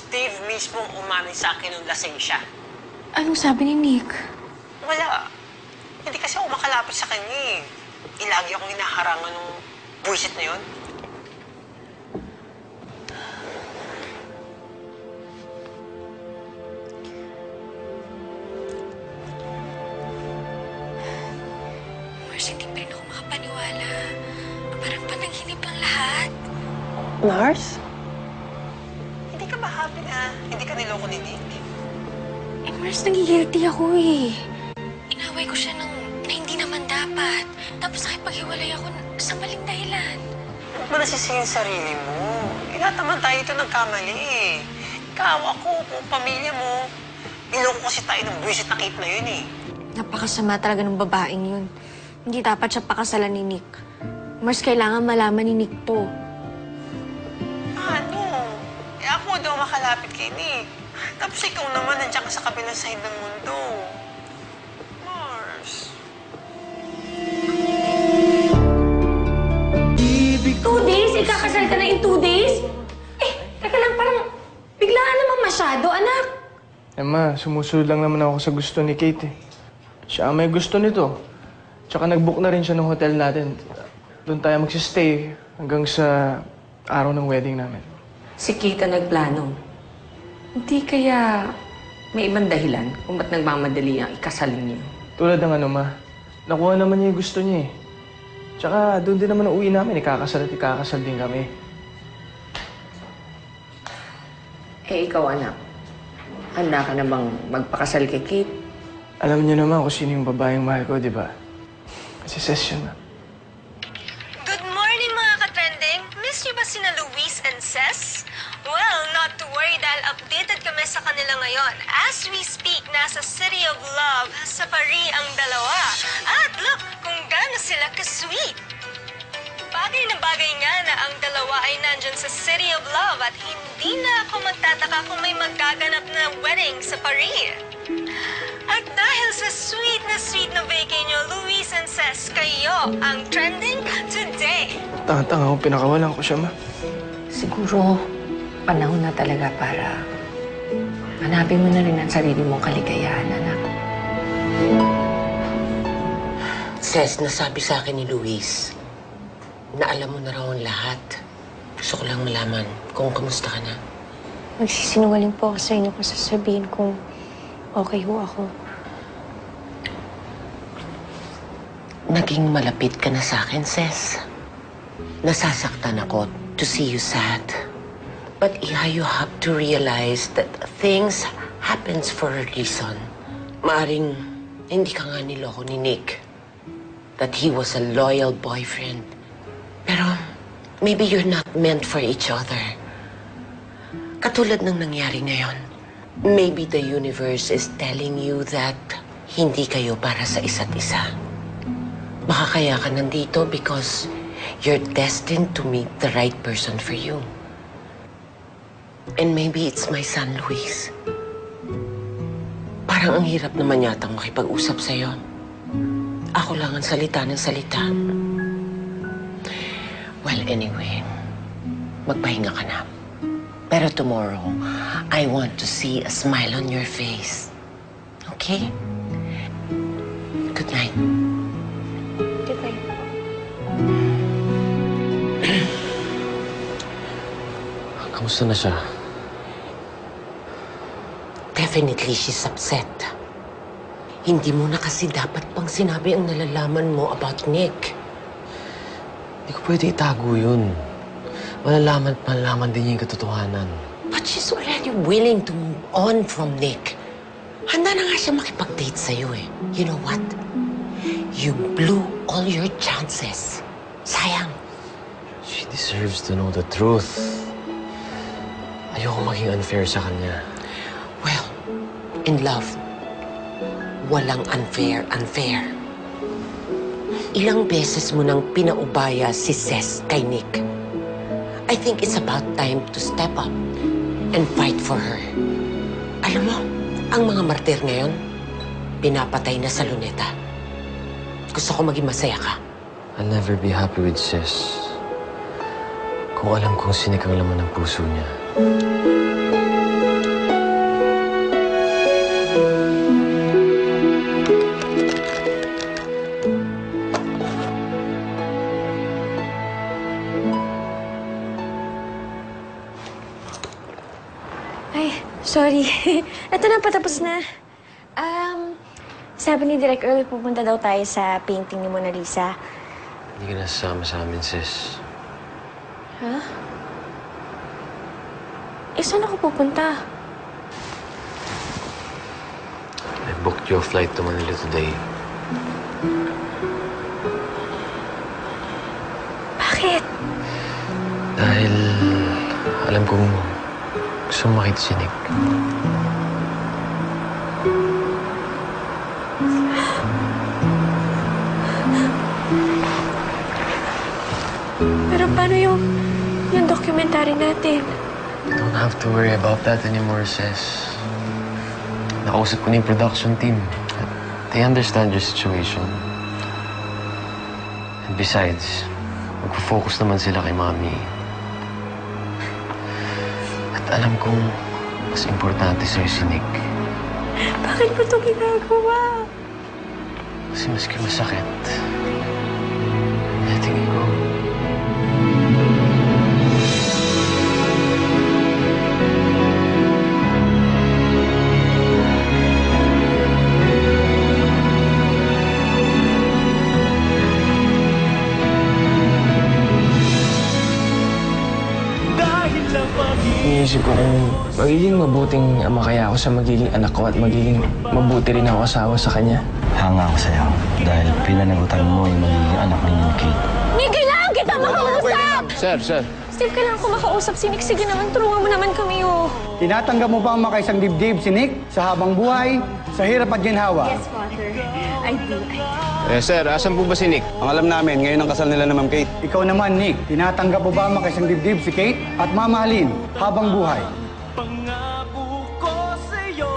Steve mismo umamin sa akin nung lasing siya. Anong sabi ni Nick? Wala. Hindi kasi ako makalapit sa kanya eh. Ilagi akong hinaharangan ng buwisit na yun. Mars, hindi pa rin ako makapaniwala. Parang panaginip ang lahat. Mars? Hindi ka ba happy na hindi ka niloko ni Nick? Eh, Mars, nagigilty ako eh. Inaway ko siya na hindi naman dapat. Tapos nakipaghiwalay ako sa maling dahilan. Huwag mo nasisihin sarili mo. Lahat naman tayo ito nagkamali eh. Ikaw, ako, pamilya mo. Niloko kasi tayo ng buwisit na Kate na yun eh. Napakasama talaga ng babaeng yun. Hindi dapat siya pakasalan ni Nick. Mars, kailangan malaman ni Nick to. Ano? Eh ako daw makalapit kay Nick. Tapos ikaw naman nandiyan ka sa kabilang side ng mundo. Mars. 2 days? Ikakasal ka na in 2 days? Eh, teka lang, parang biglaan naman masyado, anak. Ma, sumusunod lang naman ako sa gusto ni Kate eh. Siya ang may gusto nito. Tsaka nag-book na rin siya ng hotel natin. Doon tayo magsistay hanggang sa araw ng wedding namin. Si Kate ang nagplano. Hindi kaya may ibang dahilan kung ba't nagmamadali ang ikasalin niyo. Tulad ng Ma. Nakuha naman niya yung gusto niya eh. Tsaka doon din naman ang uwi namin. Ikakasal at ikakasal din kami. Eh, ikaw, anak. Handa ka na bang magpakasal kay Kate? Alam niyo naman kung sino yung babaeng mahal ko, di ba? Kasi session na. Good morning, mga ka-trending! Miss niyo ba sina Luis and Ces? Well, not to worry dahil updated kami sa kanila ngayon. As we speak, nasa City of Love sa Paris ang dalawa. At look kung gaano sila ka-sweet! Bagay na bagay nga na ang dalawa ay nandyan sa City of Love at hindi na ako magtataka kung may magaganap na wedding sa Paris. At dahil sa sweet na vacay nyo, Luis and Ces, kayo ang trending today. Tanga-tanga akong pinakawalan ko siya, Ma. Siguro, panahon na talaga para hanapin mo na rin ang sarili mong kaligayahan, anak. Ces, nasabi sa akin ni Luis na alam mo na raw ang lahat. Gusto ko lang malaman kung kamusta ka na. Magsisinungaling po ako sa inyo kung sasabihin kung okay ho ako. Naging malapit ka na sa akin, Ces. Nasasaktan ako to see you sad. But you have to realize that things happens for a reason. Maaring hindi ka nga niloko ni Nick. That he was a loyal boyfriend. Pero maybe you're not meant for each other. Katulad ng nangyari ngayon. Maybe the universe is telling you that hindi kayo para sa isa't isa. Baka kaya ka nandito because you're destined to meet the right person for you. And maybe it's my son, Luis. Parang ang hirap naman yatang makipag-usap sa'yo. Ako lang ang salita ng salita. Well, anyway, magpahinga ka na. Pero tomorrow, I want to see a smile on your face. Okay? Good night. Good night. Kamusta na siya? Definitely she's upset. Hindi mo na kasi dapat pang sinabi ang nalalaman mo about Nick. Hindi ko pwede itago yun. Malalaman din niya yung katotohanan. But she's already willing to move on from Nick. Handa na nga siya makipag-date sa'yo eh. You know what? You blew all your chances. Sayang. She deserves to know the truth. Ayoko maging unfair sa kanya. Well, in love, walang unfair. Ilang beses mo nang pinaubaya si Ces kay Nick. I think it's about time to step up and fight for her. Alam mo, ang mga martir ngayon, pinapatay na sa luneta. Gusto ko maging masaya ka. I'll never be happy with Sis. Kung alam kong sinik ang laman ng puso niya. Ay, sorry. Ito na, patapos na. Sabi ni Direk Earl, pupunta daw tayo sa painting ni Mona Lisa. Hindi ka nasasama sa amin, sis. Ha? Eh, saan ako pupunta? I booked your flight to Manila today. Bakit? Dahil alam kong gusto mo makita si Nick. Pero paano yung documentary natin? Don't have to worry about that anymore, sis. Nakausap ko na yung production team. They understand your situation. And besides, magpo-focus naman sila kay Mami. At alam kong mas importante sa'yo si Nick. Bakit mo ito ginagawa? Kasi maski masakit, I'm letting you go. Iniisip ko kung magiging mabuting ama kaya ako sa magiging anak ko at magiging mabuti rin ako asawa sa kanya. Hanga ako sa'yo dahil pinanagutan mo yung magiging anak ninyo ni Kate. Nick, kailangan kita makausap! Sir. Steve, kailangan ko makausap si Nick. Sige naman, tulungan mo naman kami, oh. Tinatanggap mo ba ang makaisang dibdib si Nick sa habang buhay, sa hirap at ginhawa? Yes, Father. I do. Sir, asan po ba si Nick? Ang alam namin, ngayon ang kasal nila na Ma'am Kate. Ikaw naman, Nick, tinatanggap mo ba ang makaisang dibdib si Kate at mamahalin habang buhay? Pangako ko sa'yo